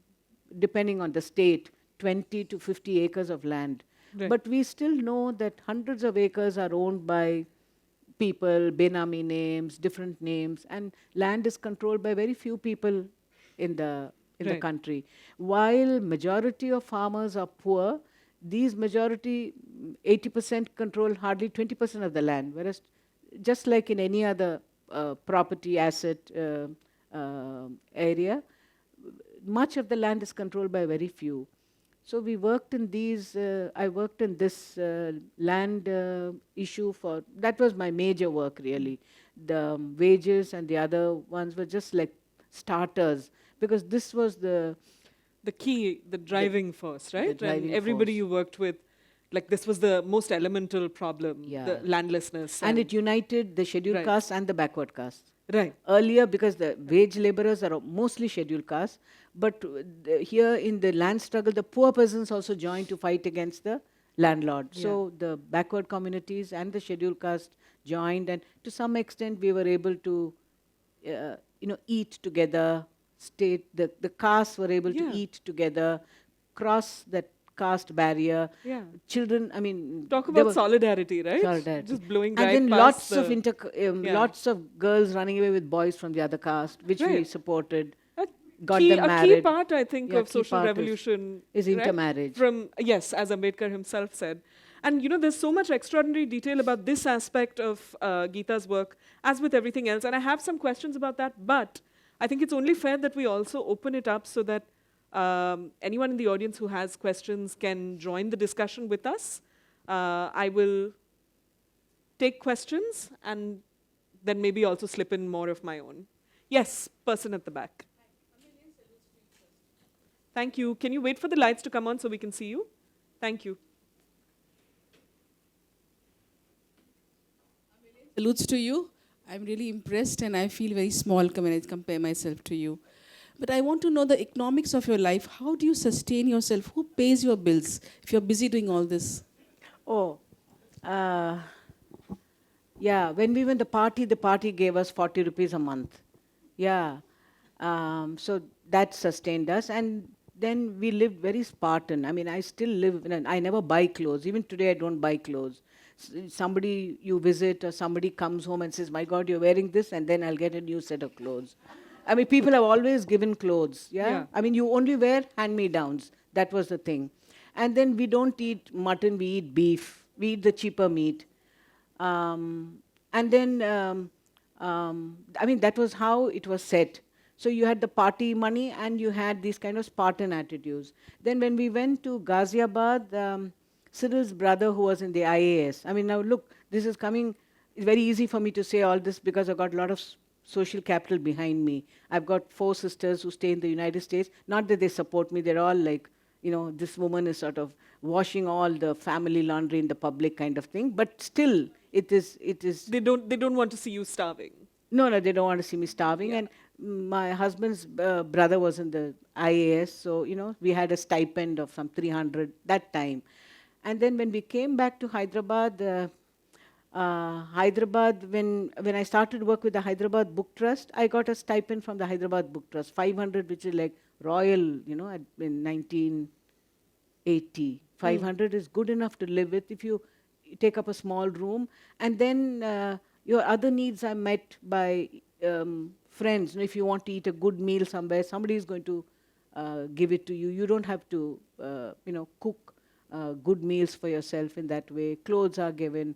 depending on the state, 20 to 50 acres of land. Right. But we still know that hundreds of acres are owned by people, Benami names, different names, and land is controlled by very few people in the country. While majority of farmers are poor, these majority, 80% control hardly 20% of the land, whereas just like in any other property asset area, much of the land is controlled by very few. So we worked in these, I worked in this land issue that was my major work really. The wages and the other ones were just like starters, because this was the key, the driving force, right? Driving and everybody force. you worked with, like this was the most elemental problem, the landlessness. And it united the scheduled caste and the backward caste. Right. Earlier, because the wage laborers are mostly scheduled caste, but here in the land struggle, the poor peasants also joined to fight against the landlord. Yeah. So the backward communities and the scheduled caste joined, and to some extent we were able to, eat together. The castes were able to eat together, cross that caste barrier. Yeah. Children, I mean, Talk about solidarity, right? Solidarity. Just blowing and right then past lots of girls running away with boys from the other caste, which we supported. Got a them married. key part, I think, of social revolution is intermarriage. Yes, as Ambedkar himself said. And there's so much extraordinary detail about this aspect of Gita's work, as with everything else. And I have some questions about that, but I think it's only fair that we also open it up so that anyone in the audience who has questions can join the discussion with us. I will take questions and then maybe also slip in more of my own. Yes, person at the back. Thank you. Can you wait for the lights to come on so we can see you? Thank you. alludes to you. I'm really impressed and I feel very small when I compare myself to you. But I want to know the economics of your life. How do you sustain yourself? Who pays your bills if you're busy doing all this? Oh, uh, yeah, when we went to the party gave us 40 rupees a month. Yeah. So that sustained us. And then we lived very Spartan. I mean, I still live, I never buy clothes. Even today, I don't buy clothes. Somebody you visit or somebody comes home and says, my God, you're wearing this, and then I'll get a new set of clothes. I mean, people have always given clothes. Yeah. Yeah. I mean, you only wear hand-me-downs. That was the thing. And then we don't eat mutton, we eat beef. We eat the cheaper meat. And then, I mean, that was how it was set. So you had the party money and you had these kind of Spartan attitudes. Then when we went to Ghaziabad, Cyril's brother who was in the IAS, I mean, now look, this is coming, it's very easy for me to say all this because I've got a lot of social capital behind me. I've got 4 sisters who stay in the United States. Not that they support me, they're all like, you know, this woman is sort of washing all the family laundry in the public kind of thing. But still, it is. They don't want to see you starving. No, they don't want to see me starving. Yeah. And my husband's brother was in the IAS, so, you know, we had a stipend of some 300 that time. And then when we came back to Hyderabad, when I started work with the Hyderabad Book Trust, I got a stipend from the Hyderabad Book Trust, 500, which is like royal, you know, in 1980. 500 is good enough to live with if you take up a small room. And then your other needs are met by friends. You know, if you want to eat a good meal somewhere, somebody is going to give it to you. You don't have to, you know, cook good meals for yourself in that way. Clothes are given.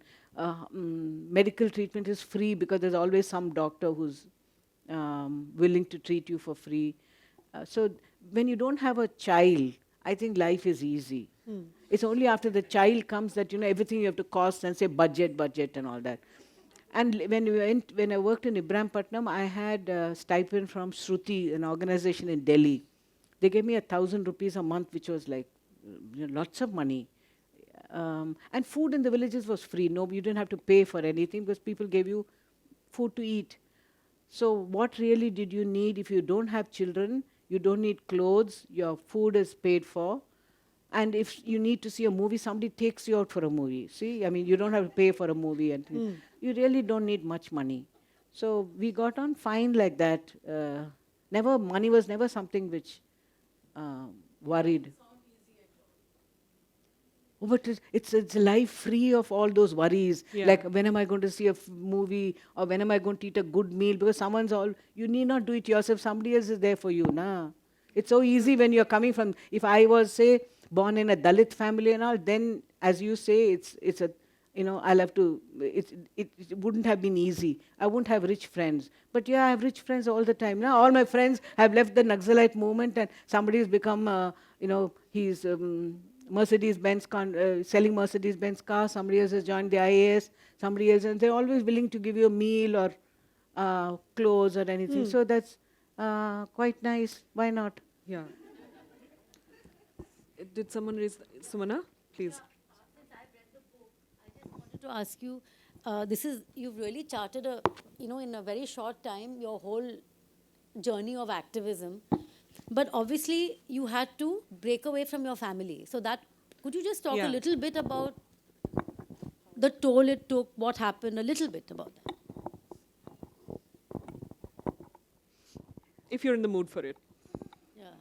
Medical treatment is free because there's always some doctor who's willing to treat you for free. So when you don't have a child, I think life is easy. It's only after the child comes that, you know, everything you have to cost and say budget and all that. And when I worked in Ibrahimpatnam, I had a stipend from Shruti, an organization in Delhi. They gave me 1,000 rupees a month, which was like, you know, lots of money. And food in the villages was free. No, you didn't have to pay for anything because people gave you food to eat. So what really did you need if you don't have children? You don't need clothes. Your food is paid for. And if you need to see a movie, somebody takes you out for a movie. See, I mean, you don't have to pay for a movie. And you really don't need much money. So we got on fine like that. Money was never something which worried. Oh, but it's a life free of all those worries. Yeah. Like, when am I going to see a movie, or when am I going to eat a good meal? Because you need not do it yourself. Somebody else is there for you. Nah. It's so easy when you're coming from, if I was, say, born in a Dalit family and all, then, as you say, it's a, you know, I'll have to, it wouldn't have been easy. I wouldn't have rich friends. But yeah, I have rich friends all the time. Now, all my friends have left the Naxalite movement and somebody has become, you know, he's Mercedes-Benz, selling Mercedes-Benz cars. Somebody else has joined the IAS. Somebody else, and they're always willing to give you a meal or clothes or anything. So that's quite nice. Why not? Yeah. Did someone raise Sumana? Please. Since I've read the book, I just wanted to ask you, you've really charted in a very short time, your whole journey of activism. But obviously, you had to break away from your family. So could you just talk Yeah. a little bit about the toll it took, what happened, a little bit about that? If you're in the mood for it. Yeah.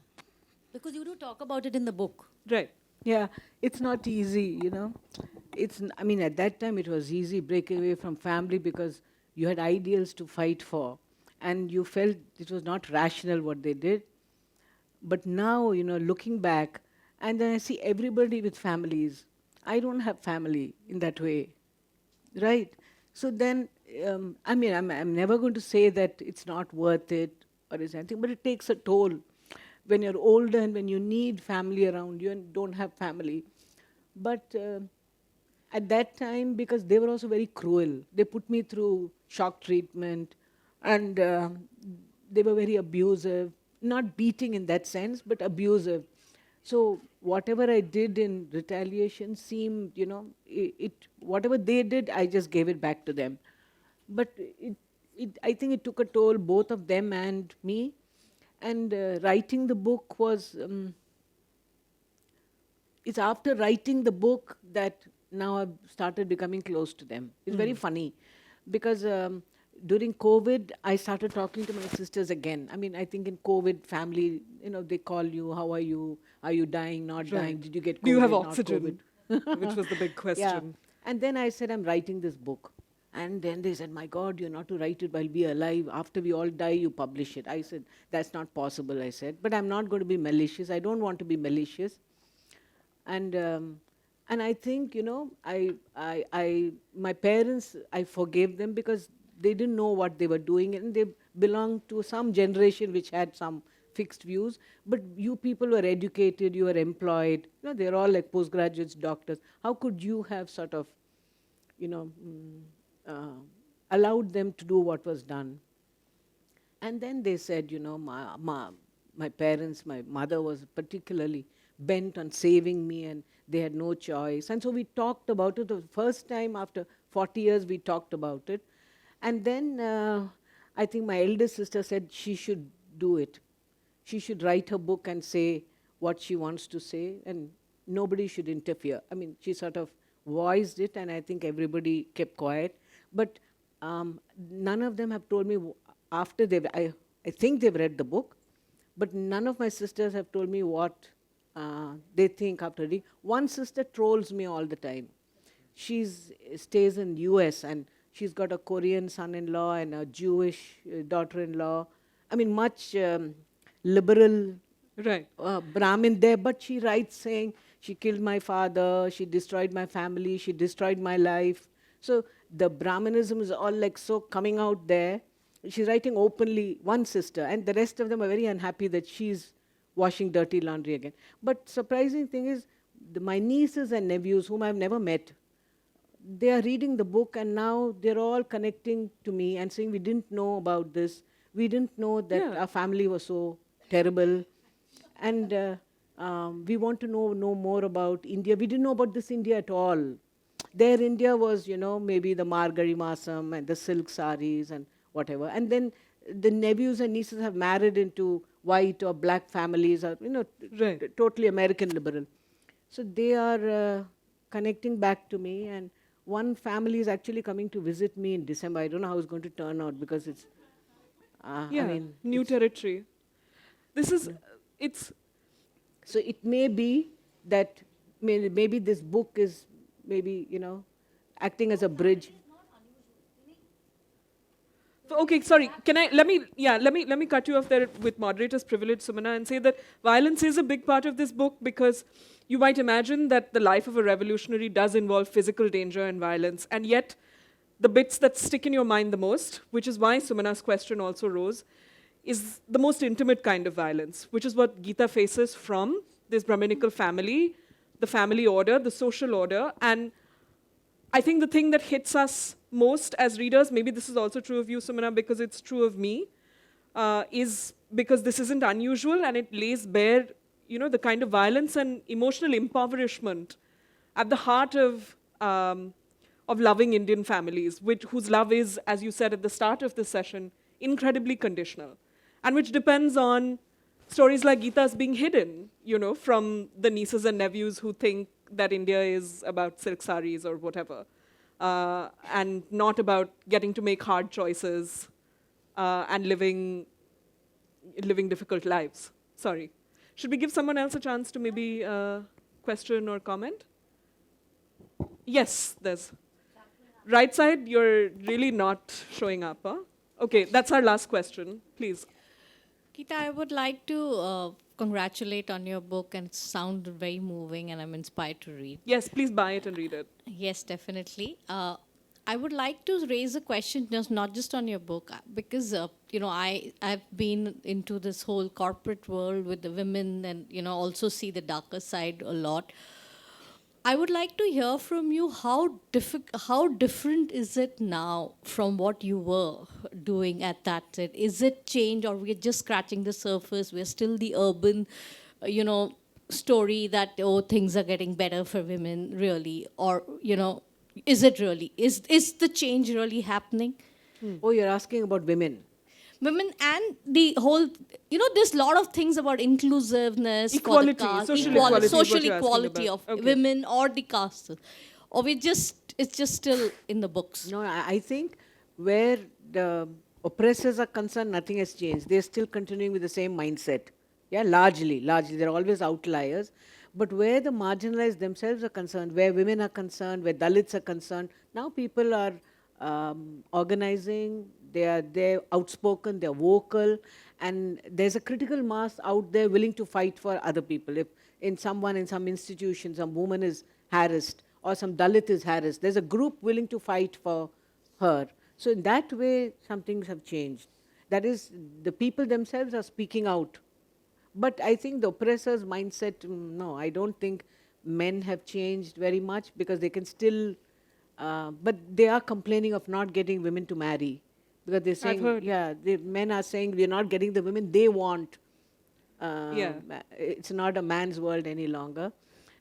Because you do talk about it in the book. Right. Yeah, it's not easy, you know. I mean, at that time it was easy breaking away from family because you had ideals to fight for. And you felt it was not rational what they did. But now, you know, looking back, and then I see everybody with families. I don't have family in that way, right? So then, I mean, I'm never going to say that it's not worth it or is anything, but it takes a toll. When you're older and when you need family around you and don't have family. But at that time, because they were also very cruel, they put me through shock treatment and they were very abusive. Not beating in that sense, but abusive. So whatever I did in retaliation seemed, you know, whatever they did, I just gave it back to them. But I think it took a toll, both of them and me. And writing the book was, it's after writing the book that now I've started becoming close to them. It's very funny because during COVID, I started talking to my sisters again. I mean, I think in COVID, family, they call you, how are you? Are you dying, not dying? Did you get COVID? Do you have not oxygen? COVID? Which was the big question. Yeah. And then I said, I'm writing this book. And then they said, my God, you're not to write it while we are alive. After we all die, you publish it. I said, that's not possible, I said. But I'm not going to be malicious. I don't want to be malicious. And I think, my parents, I forgave them because they didn't know what they were doing. And they belonged to some generation which had some fixed views. But you people were educated, you were employed. They're all like postgraduates, doctors. How could you have sort of, allowed them to do what was done? And then they said, my parents, my mother was particularly bent on saving me and they had no choice. And so we talked about it. The first time after 40 years, we talked about it. And then I think my eldest sister said she should do it. She should write her book and say what she wants to say, and nobody should interfere. I mean, she sort of voiced it, and I think everybody kept quiet. But none of them have told me after they've, I think they've read the book, but none of my sisters have told me what they think after reading. One sister trolls me all the time. She stays in US and she's got a Korean son-in-law and a Jewish daughter-in-law. I mean, much liberal Right. Brahmin there, but she writes saying, she killed my father, she destroyed my family, she destroyed my life. So the Brahminism is all like so coming out there. She's writing openly, one sister, and the rest of them are very unhappy that she's washing dirty laundry again. But surprising thing is, my nieces and nephews, whom I've never met, they are reading the book and now they're all connecting to me and saying, we didn't know about this. We didn't know that our family was so terrible. And we want to know more about India. We didn't know about this India at all. Their India was, maybe the Margari Masam and the silk saris and whatever. And then the nephews and nieces have married into white or black families, or, Right. totally American liberal. So they are connecting back to me. And one family is actually coming to visit me in December. I don't know how it's going to turn out because it's, New territory. This is, it's... So it may be that maybe this book is maybe, acting as a bridge. Okay, sorry. Let me cut you off there with moderator's privilege, Sumana, and say that violence is a big part of this book because you might imagine that the life of a revolutionary does involve physical danger and violence, and yet the bits that stick in your mind the most, which is why Sumana's question also rose, is the most intimate kind of violence, which is what Gita faces from this Brahminical family, the family order, the social order. And I think the thing that hits us most as readers, maybe this is also true of you, Sumana, because it's true of me, is because this isn't unusual and it lays bare, the kind of violence and emotional impoverishment at the heart of loving Indian families, whose love is, as you said at the start of this session, incredibly conditional, and which depends on stories like Gita's being hidden, from the nieces and nephews who think that India is about silk saris or whatever, and not about getting to make hard choices and living difficult lives. Sorry. Should we give someone else a chance to maybe question or comment? Yes, there's. Right side, you're really not showing up, huh? Okay, that's our last question. Please. Gita, I would like to congratulate on your book, and it sounded very moving, and I'm inspired to read. Yes, please buy it and read it. Yes, definitely. I would like to raise a question, not just on your book, because I've been into this whole corporate world with the women, and also see the darker side a lot. I would like to hear from you how different is it now from what you were doing at that time? Is it changed, or we're just scratching the surface? We're still the urban, story that things are getting better for women, really, or is it really? Is the change really happening? Oh, you're asking about women. Women and the whole, there's a lot of things about inclusiveness, Equality, for the caste, social equality is what social you're asking equality about. of Okay. women or the caste, or it's just still in the books. No, I think where the oppressors are concerned, nothing has changed. They're still continuing with the same mindset. Yeah, largely. There are always outliers. But where the marginalized themselves are concerned, where women are concerned, where Dalits are concerned, now people are organizing, they're outspoken, they're vocal, and there's a critical mass out there willing to fight for other people. If in some institution, some woman is harassed, or some Dalit is harassed, there's a group willing to fight for her. So in that way, some things have changed. That is, the people themselves are speaking out. But I think the oppressor's mindset, no, I don't think men have changed very much, because they can still, but they are complaining of not getting women to marry. Because they're saying, heard. yeah, the men are saying we're not getting the women they want. Yeah. It's not a man's world any longer.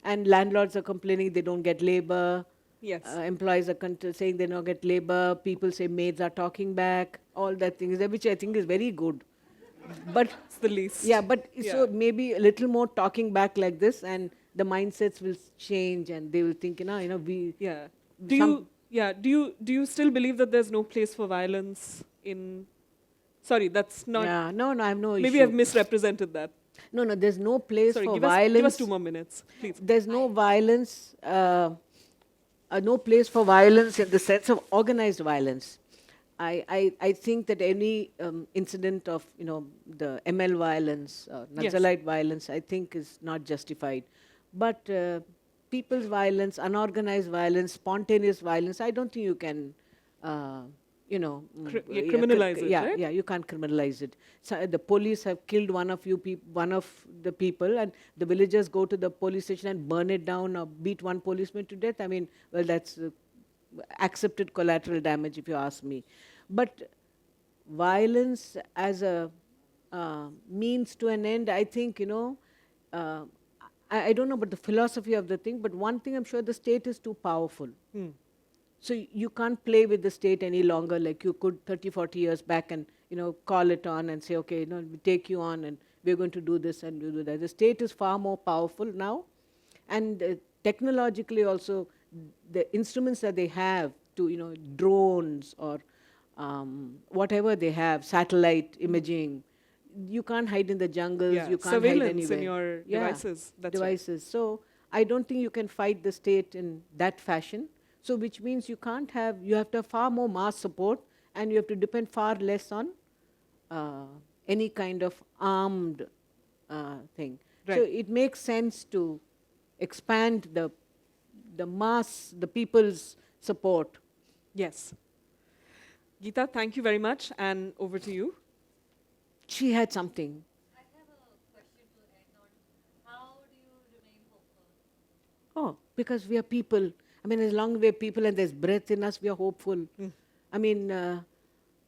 And landlords are complaining they don't get labor. Yes. Employees are saying they don't get labor. People say maids are talking back. All that things, which I think is very good. But It's the least. yeah, but so Yeah. maybe a little more talking back like this, and the mindsets will change, and they will think, we. Yeah. Some- Do you still believe that there's no place for violence in? Sorry, that's not. Yeah, no, I have no issue. Maybe I've misrepresented that. No, there's no place Sorry, for give violence. us 2 more minutes, please. There's no violence, no place for violence in the sense of organized violence. I think that any incident of, the ML violence, Naxalite violence, I think is not justified. But people's violence, unorganized violence, spontaneous violence, I don't think you can, criminalize it, yeah, right? yeah, you can't criminalize it. So the police have killed one of the people, and the villagers go to the police station and burn it down or beat one policeman to death. I mean, well, that's accepted collateral damage, if you ask me. But violence as a means to an end, I think, I don't know about the philosophy of the thing, but one thing I'm sure, the state is too powerful. So you can't play with the state any longer like you could 30, 40 years back and, call it on and say, okay, we take you on and we're going to do this and do that. The state is far more powerful now. And technologically also, the instruments that they have to, drones or whatever they have, satellite imaging, you can't hide in the jungles, Yeah, you can't hide surveillance anywhere. in your devices. That's right. devices. So I don't think you can fight the state in that fashion. So which means you have to have far more mass support, and you have to depend far less on any kind of armed thing. Right. So it makes sense to expand the mass, the people's support. Yes. Gita, thank you very much, and over to you. She had something. I have a question to end on. How do you remain hopeful? Oh, because we are people. I mean, as long as we are people and there's breath in us, we are hopeful. I mean,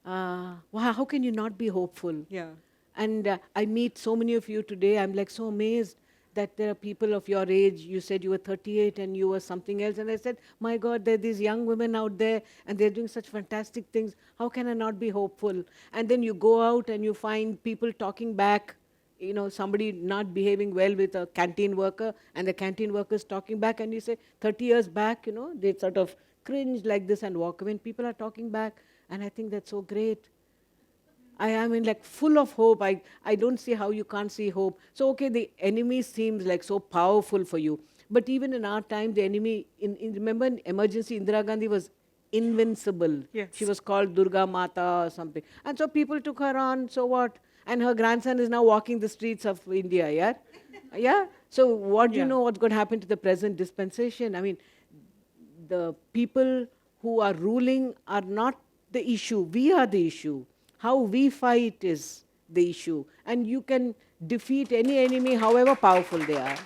how can you not be hopeful? Yeah. And I meet so many of you today. I'm like so amazed that there are people of your age. You said you were 38 and you were something else. And I said, my God, there are these young women out there and they're doing such fantastic things. How can I not be hopeful? And then you go out and you find people talking back, somebody not behaving well with a canteen worker, and the canteen worker is talking back, and you say, 30 years back, they sort of cringe like this and walk away. And people are talking back, and I think that's so great. I am full of hope. I don't see how you can't see hope. So, okay, the enemy seems like so powerful for you. But even in our time, the enemy, remember in emergency, Indira Gandhi was invincible. Yes. She was called Durga Mata or something. And so people took her on, so what? And her grandson is now walking the streets of India, yeah? Yeah? So what do you know what's going to happen to the present dispensation? I mean, the people who are ruling are not the issue. We are the issue. How we fight is the issue. And you can defeat any enemy, however powerful they are.